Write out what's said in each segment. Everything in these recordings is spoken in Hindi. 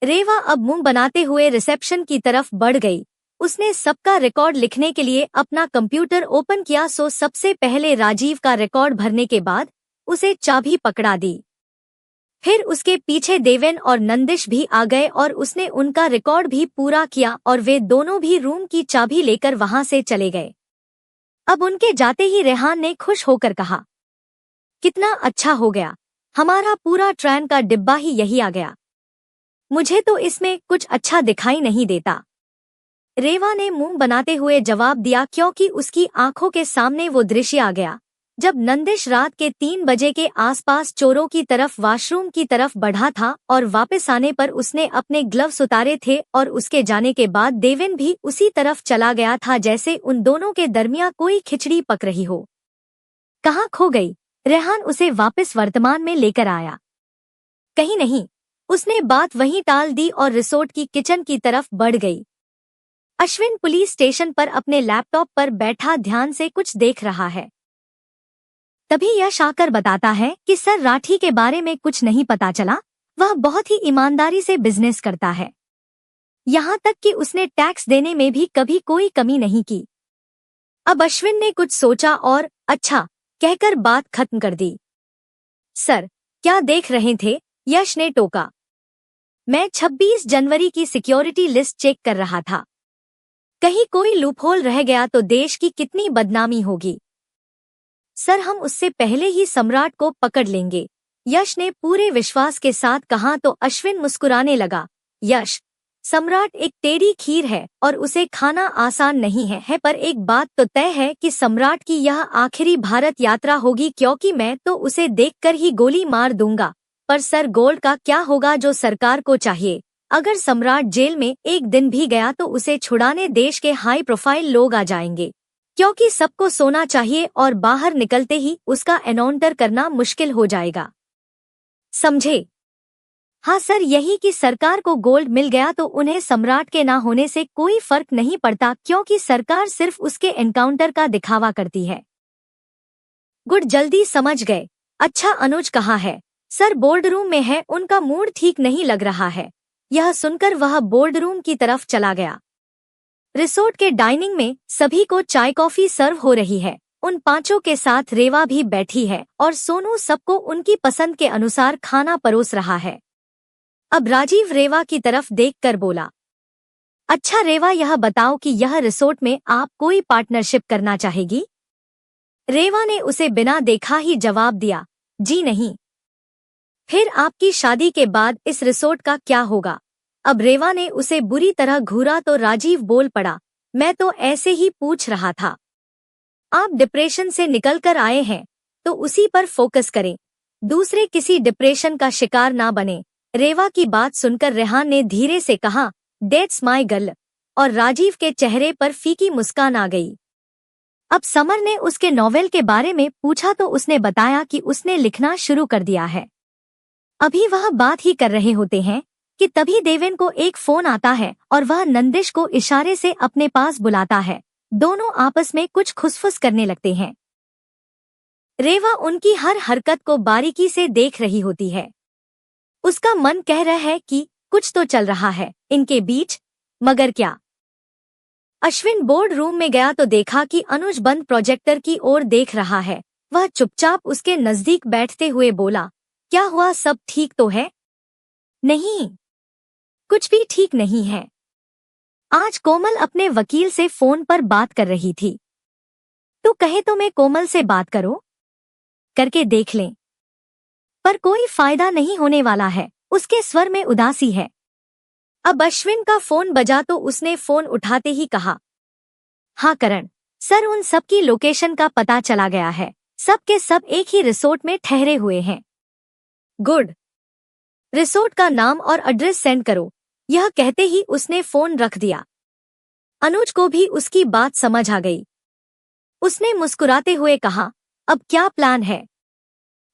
रेवा अब मुंह बनाते हुए रिसेप्शन की तरफ बढ़ गई। उसने सबका रिकॉर्ड लिखने के लिए अपना कंप्यूटर ओपन किया। सबसे पहले राजीव का रिकॉर्ड भरने के बाद उसे चाबी पकड़ा दी। फिर उसके पीछे देवेन और नंदिश भी आ गए और उसने उनका रिकॉर्ड भी पूरा किया और वे दोनों भी रूम की चाबी लेकर वहां से चले गए। अब उनके जाते ही रेहान ने खुश होकर कहा, कितना अच्छा हो गया, हमारा पूरा ट्रेन का डिब्बा ही यही आ गया। मुझे तो इसमें कुछ अच्छा दिखाई नहीं देता। रेवा ने मुंह बनाते हुए जवाब दिया, क्योंकि उसकी आंखों के सामने वो दृश्य आ गया जब नंदिश रात के 3 बजे के आसपास चोरों की तरफ वॉशरूम की तरफ बढ़ा था और वापस आने पर उसने अपने ग्लव्स उतारे थे और उसके जाने के बाद देवेन भी उसी तरफ चला गया था, जैसे उन दोनों के दरमियां कोई खिचड़ी पक रही हो। कहाँ खो गई? रेहान उसे वापस वर्तमान में लेकर आया। कहीं नहीं, उसने बात वहीं टाल दी और रिसोर्ट की किचन की तरफ बढ़ गई। अश्विन पुलिस स्टेशन पर अपने लैपटॉप पर बैठा ध्यान से कुछ देख रहा है। तभी यश आकर बताता है कि सर, राठी के बारे में कुछ नहीं पता चला। वह बहुत ही ईमानदारी से बिजनेस करता है, यहाँ तक कि उसने टैक्स देने में भी कभी कोई कमी नहीं की। अब अश्विन ने कुछ सोचा और अच्छा कहकर बात खत्म कर दी। सर, क्या देख रहे थे? यश ने टोका। मैं 26 जनवरी की सिक्योरिटी लिस्ट चेक कर रहा था। कहीं कोई लूपहोल रह गया तो देश की कितनी बदनामी होगी। सर, हम उससे पहले ही सम्राट को पकड़ लेंगे, यश ने पूरे विश्वास के साथ कहा। तो अश्विन मुस्कुराने लगा। यश, सम्राट एक टेढ़ी खीर है और उसे खाना आसान नहीं है, पर एक बात तो तय है कि सम्राट की यह आखिरी भारत यात्रा होगी, क्योंकि मैं तो उसे देखकर ही गोली मार दूंगा। पर सर, गोल्ड का क्या होगा जो सरकार को चाहिए? अगर सम्राट जेल में एक दिन भी गया तो उसे छुड़ाने देश के हाई प्रोफाइल लोग आ जाएंगे, क्योंकि सबको सोना चाहिए और बाहर निकलते ही उसका एनकाउंटर करना मुश्किल हो जाएगा। समझे? हाँ सर, यही कि सरकार को गोल्ड मिल गया तो उन्हें सम्राट के ना होने से कोई फर्क नहीं पड़ता, क्योंकि सरकार सिर्फ उसके एनकाउंटर का दिखावा करती है। गुड, जल्दी समझ गए। अच्छा, अनुज कहाँ है? सर, बोर्ड रूम में है, उनका मूड ठीक नहीं लग रहा है। यह सुनकर वह बोर्ड रूम की तरफ चला गया। रिसोर्ट के डाइनिंग में सभी को चाय कॉफी सर्व हो रही है। उन पांचों के साथ रेवा भी बैठी है और सोनू सबको उनकी पसंद के अनुसार खाना परोस रहा है। अब राजीव रेवा की तरफ देखकर बोला, अच्छा रेवा, यह बताओ कि यह रिसोर्ट में आप कोई पार्टनरशिप करना चाहेगी? रेवा ने उसे बिना देखा ही जवाब दिया, जी नहीं। फिर आपकी शादी के बाद इस रिसोर्ट का क्या होगा? अब रेवा ने उसे बुरी तरह घूरा तो राजीव बोल पड़ा, मैं तो ऐसे ही पूछ रहा था। आप डिप्रेशन से निकल कर आए हैं तो उसी पर फोकस करें, दूसरे किसी डिप्रेशन का शिकार ना बने। रेवा की बात सुनकर रेहान ने धीरे से कहा, डेट्स माय गर्ल, और राजीव के चेहरे पर फीकी मुस्कान आ गई। अब समर ने उसके नॉवेल के बारे में पूछा तो उसने बताया कि उसने लिखना शुरू कर दिया है। अभी वह बात ही कर रहे होते हैं कि तभी देवेन को एक फोन आता है और वह नंदिश को इशारे से अपने पास बुलाता है। दोनों आपस में कुछ खुसफुस करने लगते हैं। रेवा उनकी हर हरकत को बारीकी से देख रही होती है। उसका मन कह रहा है कि कुछ तो चल रहा है इनके बीच, मगर क्या? अश्विन बोर्ड रूम में गया तो देखा कि अनुज बंद प्रोजेक्टर की ओर देख रहा है। वह चुपचाप उसके नजदीक बैठते हुए बोला, क्या हुआ, सब ठीक तो है? नहीं, कुछ भी ठीक नहीं है। आज कोमल अपने वकील से फोन पर बात कर रही थी। तो कहे तो मैं कोमल से बात करो, करके देख लें, पर कोई फायदा नहीं होने वाला है। उसके स्वर में उदासी है। अब अश्विन का फोन बजा तो उसने फोन उठाते ही कहा, हाँ करण सर, उन सब की लोकेशन का पता चला गया है। सब के सब एक ही रिसोर्ट में ठहरे हुए हैं। गुड, रिसोर्ट का नाम और एड्रेस सेंड करो। यह कहते ही उसने फोन रख दिया। अनुज को भी उसकी बात समझ आ गई। उसने मुस्कुराते हुए कहा, अब क्या प्लान है?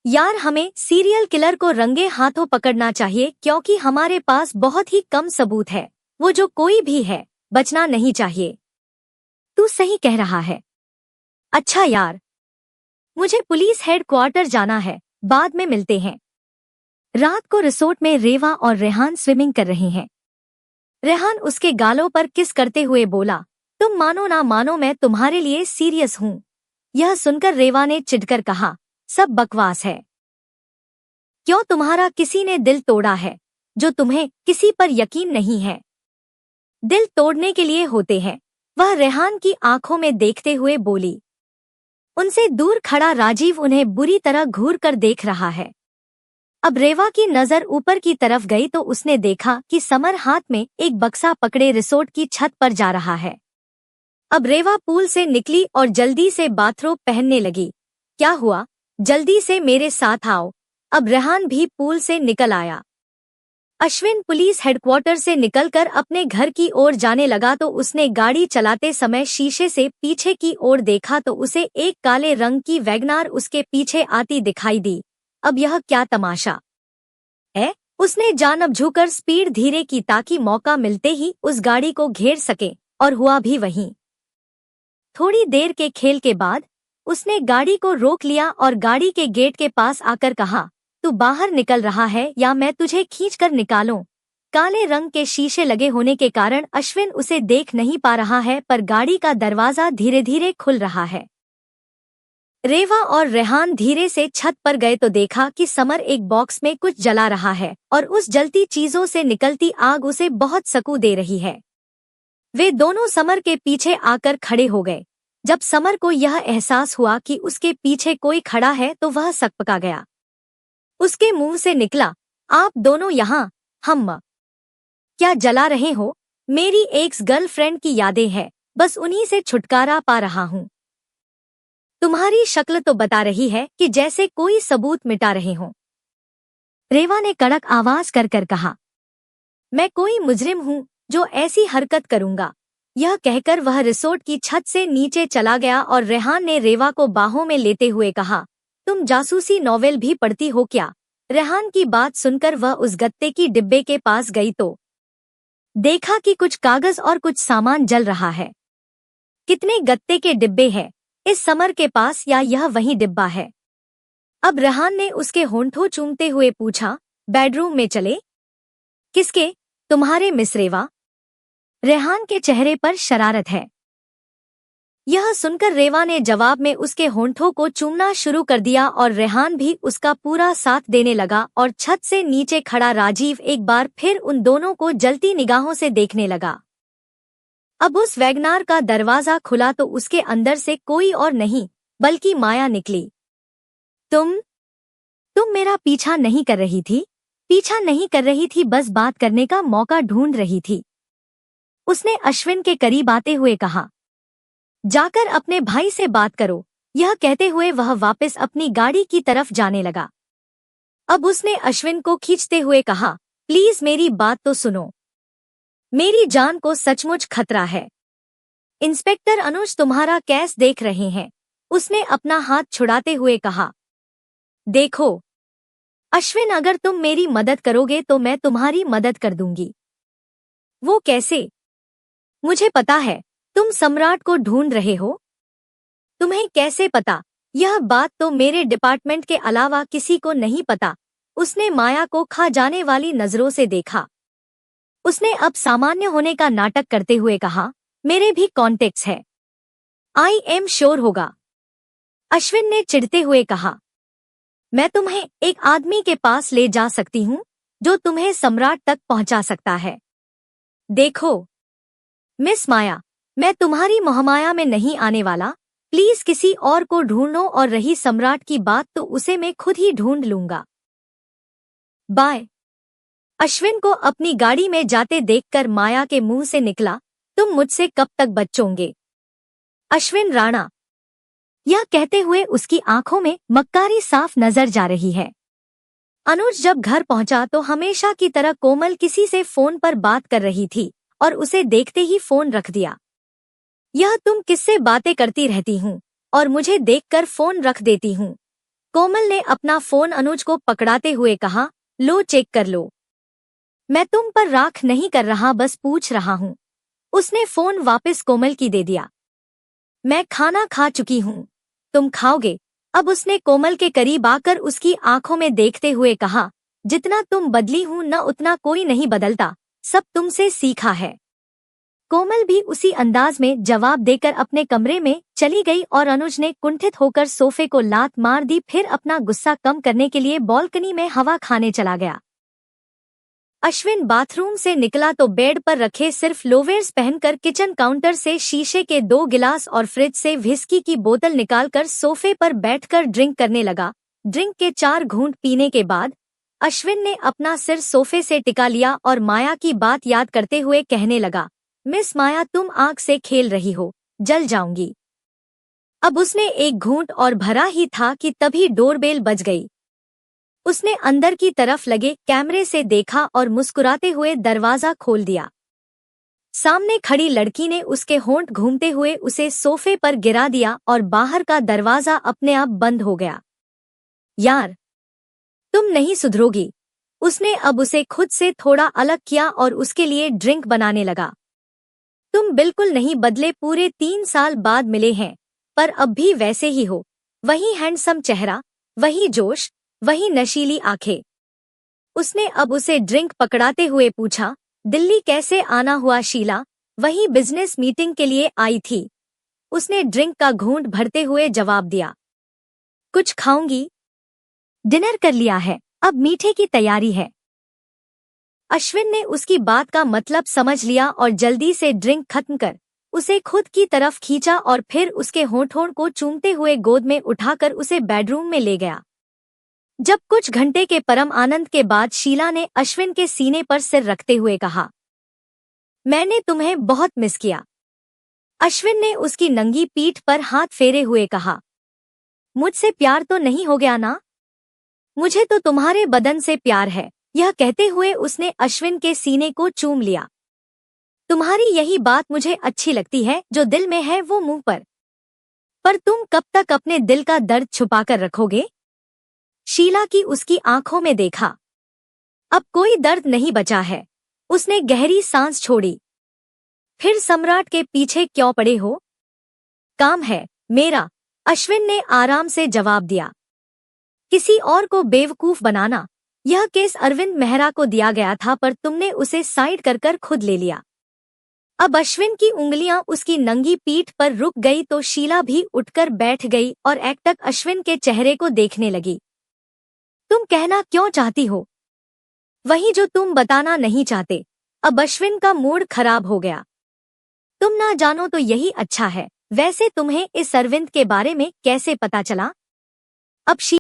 यार, हमें सीरियल किलर को रंगे हाथों पकड़ना चाहिए, क्योंकि हमारे पास बहुत ही कम सबूत है। वो जो कोई भी है, बचना नहीं चाहिए। तू सही कह रहा है। अच्छा यार, मुझे पुलिस हेडक्वार्टर जाना है, बाद में मिलते हैं। रात को रिसोर्ट में रेवा और रेहान स्विमिंग कर रहे हैं। रेहान उसके गालों पर किस करते हुए बोला, तुम मानो ना मानो मैं तुम्हारे लिए सीरियस हूँ। यह सुनकर रेवा ने चिढ़कर कहा, सब बकवास है। क्यों तुम्हारा किसी ने दिल तोड़ा है जो तुम्हें किसी पर यकीन नहीं है? दिल तोड़ने के लिए होते हैं, वह रेहान की आंखों में देखते हुए बोली। उनसे दूर खड़ा राजीव उन्हें बुरी तरह घूर कर देख रहा है। अब रेवा की नजर ऊपर की तरफ गई तो उसने देखा कि समर हाथ में एक बक्सा पकड़े रिसोर्ट की छत पर जा रहा है। अब रेवा पूल से निकली और जल्दी से बाथरोब पहनने लगी। क्या हुआ? जल्दी से मेरे साथ आओ। अब रेहान भी पूल से निकल आया। अश्विन पुलिस हेडक्वार्टर से निकलकर अपने घर की ओर जाने लगा तो उसने गाड़ी चलाते समय शीशे से पीछे की ओर देखा तो उसे एक काले रंग की वैगनार उसके पीछे आती दिखाई दी। अब यह क्या तमाशा है? उसने जानब झुककर स्पीड धीरे की ताकि मौका मिलते ही उस गाड़ी को घेर सके, और हुआ भी वहीं। थोड़ी देर के खेल के बाद उसने गाड़ी को रोक लिया और गाड़ी के गेट के पास आकर कहा, तू बाहर निकल रहा है या मैं तुझे खींचकर निकालूं? काले रंग के शीशे लगे होने के कारण अश्विन उसे देख नहीं पा रहा है, पर गाड़ी का दरवाजा धीरे धीरे खुल रहा है। रेवा और रेहान धीरे से छत पर गए तो देखा कि समर एक बॉक्स में कुछ जला रहा है और उस जलती चीजों से निकलती आग उसे बहुत सकून दे रही है। वे दोनों समर के पीछे आकर खड़े हो गए। जब समर को यह एहसास हुआ कि उसके पीछे कोई खड़ा है तो वह सकपका गया। उसके मुंह से निकला, आप दोनों यहाँ हम क्या जला रहे हो? मेरी एक्स गर्लफ्रेंड की यादें हैं, बस उन्हीं से छुटकारा पा रहा हूँ। तुम्हारी शक्ल तो बता रही है कि जैसे कोई सबूत मिटा रहे हो। रेवा ने कड़क आवाज कर कहा, मैं कोई मुजरिम हूँ जो ऐसी हरकत करूंगा। यह कहकर वह रिसोर्ट की छत से नीचे चला गया और रेहान ने रेवा को बाहों में लेते हुए कहा, तुम जासूसी नॉवेल भी पढ़ती हो क्या? रेहान की बात सुनकर वह उस गत्ते की डिब्बे के पास गई तो देखा कि कुछ कागज और कुछ सामान जल रहा है। कितने गत्ते के डिब्बे हैं इस समर के पास, या यह वही डिब्बा है? अब रेहान ने उसके होंठों चूमते हुए पूछा, बेडरूम में चले? किसके? तुम्हारे मिस रेवा। रेहान के चेहरे पर शरारत है। यह सुनकर रेवा ने जवाब में उसके होंठों को चूमना शुरू कर दिया और रेहान भी उसका पूरा साथ देने लगा और छत से नीचे खड़ा राजीव एक बार फिर उन दोनों को जलती निगाहों से देखने लगा। अब उस वैगनार का दरवाजा खुला तो उसके अंदर से कोई और नहीं बल्कि माया निकली। तुम मेरा पीछा नहीं कर रही थी? पीछा नहीं कर रही थी, बस बात करने का मौका ढूंढ रही थी। उसने अश्विन के करीब आते हुए कहा, जाकर अपने भाई से बात करो। यह कहते हुए वह वापस अपनी गाड़ी की तरफ जाने लगा। अब उसने अश्विन को खींचते हुए कहा, प्लीज मेरी बात तो सुनो। मेरी जान को सचमुच खतरा है। इंस्पेक्टर अनुज तुम्हारा केस देख रहे हैं। उसने अपना हाथ छुड़ाते हुए कहा, देखो अश्विन, अगर तुम मेरी मदद करोगे तो मैं तुम्हारी मदद कर दूंगी। वो कैसे? मुझे पता है तुम सम्राट को ढूंढ रहे हो। तुम्हें कैसे पता? यह बात तो मेरे डिपार्टमेंट के अलावा किसी को नहीं पता। उसने माया को खा जाने वाली नजरों से देखा। उसने अब सामान्य होने का नाटक करते हुए कहा, मेरे भी कॉन्टेक्ट्स है। आई एम श्योर होगा। अश्विन ने चिढ़ते हुए कहा, मैं तुम्हें एक आदमी के पास ले जा सकती हूँ जो तुम्हें सम्राट तक पहुंचा सकता है। देखो मिस माया, मैं तुम्हारी मोहमाया में नहीं आने वाला। प्लीज किसी और को ढूंढो, और रही सम्राट की बात तो उसे मैं खुद ही ढूंढ लूंगा। बाय। अश्विन को अपनी गाड़ी में जाते देखकर माया के मुंह से निकला, तुम मुझसे कब तक बचोगे? अश्विन राणा। यह कहते हुए उसकी आंखों में मक्कारी साफ नजर जा रही है। अनुज जब घर पहुंचा तो हमेशा की तरह कोमल किसी से फोन पर बात कर रही थी और उसे देखते ही फोन रख दिया। यह तुम किससे बातें करती रहती हूँ और मुझे देखकर फोन रख देती हूँ? कोमल ने अपना फोन अनुज को पकड़ाते हुए कहा, लो चेक कर लो। मैं तुम पर राख नहीं कर रहा, बस पूछ रहा हूँ। उसने फोन वापस कोमल की दे दिया। मैं खाना खा चुकी हूँ, तुम खाओगे? अब उसने कोमल के करीब आकर उसकी आंखों में देखते हुए कहा, जितना तुम बदली हूँ न उतना कोई नहीं बदलता, सब तुमसे सीखा है। कोमल भी उसी अंदाज में जवाब देकर अपने कमरे में चली गई और अनुज ने कुंठित होकर सोफे को लात मार दी। फिर अपना गुस्सा कम करने के लिए बालकनी में हवा खाने चला गया। अश्विन बाथरूम से निकला तो बेड पर रखे सिर्फ लोवेर्स पहनकर किचन काउंटर से शीशे के 2 गिलास और फ्रिज से व्हिस्की की बोतल निकालकर सोफे पर बैठकर ड्रिंक करने लगा। ड्रिंक के 4 घूंट पीने के बाद अश्विन ने अपना सिर सोफे से टिका लिया और माया की बात याद करते हुए कहने लगा, मिस माया, तुम आग से खेल रही हो, जल जाऊंगी। अब उसने एक घूंट और भरा ही था कि तभी डोरबेल बज गई। उसने अंदर की तरफ लगे कैमरे से देखा और मुस्कुराते हुए दरवाजा खोल दिया। सामने खड़ी लड़की ने उसके होंठ घूमते हुए उसे सोफे पर गिरा दिया और बाहर का दरवाजा अपने आप बंद हो गया। यार, तुम नहीं सुधरोगी। उसने अब उसे खुद से थोड़ा अलग किया और उसके लिए ड्रिंक बनाने लगा। तुम बिल्कुल नहीं बदले, पूरे 3 साल बाद मिले हैं, पर अब भी वैसे ही हो। वही हैंडसम चेहरा, वही जोश, वही नशीली आंखें। उसने अब उसे ड्रिंक पकड़ाते हुए पूछा, दिल्ली कैसे आना हुआ शीला? वही बिजनेस मीटिंग के लिए आई थी। उसने ड्रिंक का घूंट भरते हुए जवाब दिया, कुछ खाऊंगी? डिनर कर लिया है, अब मीठे की तैयारी है। अश्विन ने उसकी बात का मतलब समझ लिया और जल्दी से ड्रिंक खत्म कर उसे खुद की तरफ खींचा और फिर उसके होंठों को चूमते हुए गोद में उठाकर उसे बेडरूम में ले गया। जब कुछ घंटे के परम आनंद के बाद शीला ने अश्विन के सीने पर सिर रखते हुए कहा, मैंने तुम्हें बहुत मिस किया। अश्विन ने उसकी नंगी पीठ पर हाथ फेरे हुए कहा, मुझसे प्यार तो नहीं हो गया ना? मुझे तो तुम्हारे बदन से प्यार है। यह कहते हुए उसने अश्विन के सीने को चूम लिया। तुम्हारी यही बात मुझे अच्छी लगती है, जो दिल में है वो मुंह पर तुम कब तक अपने दिल का दर्द छुपाकर रखोगे? शीला की उसकी आंखों में देखा। अब कोई दर्द नहीं बचा है। उसने गहरी सांस छोड़ी। फिर सम्राट के पीछे क्यों पड़े हो? काम है मेरा, अश्विन ने आराम से जवाब दिया। किसी और को बेवकूफ बनाना। यह केस अरविंद मेहरा को दिया गया था, पर तुमने उसे साइड कर खुद ले लिया। अब अश्विन की उंगलियां उसकी नंगी पीठ पर रुक गई तो शीला भी उठकर बैठ गई और एकटक अश्विन के चेहरे को देखने लगी। तुम कहना क्यों चाहती हो? वही जो तुम बताना नहीं चाहते। अब अश्विन का मूड खराब हो गया। तुम ना जानो तो यही अच्छा है। वैसे तुम्हें इस अरविंद के बारे में कैसे पता चला? अब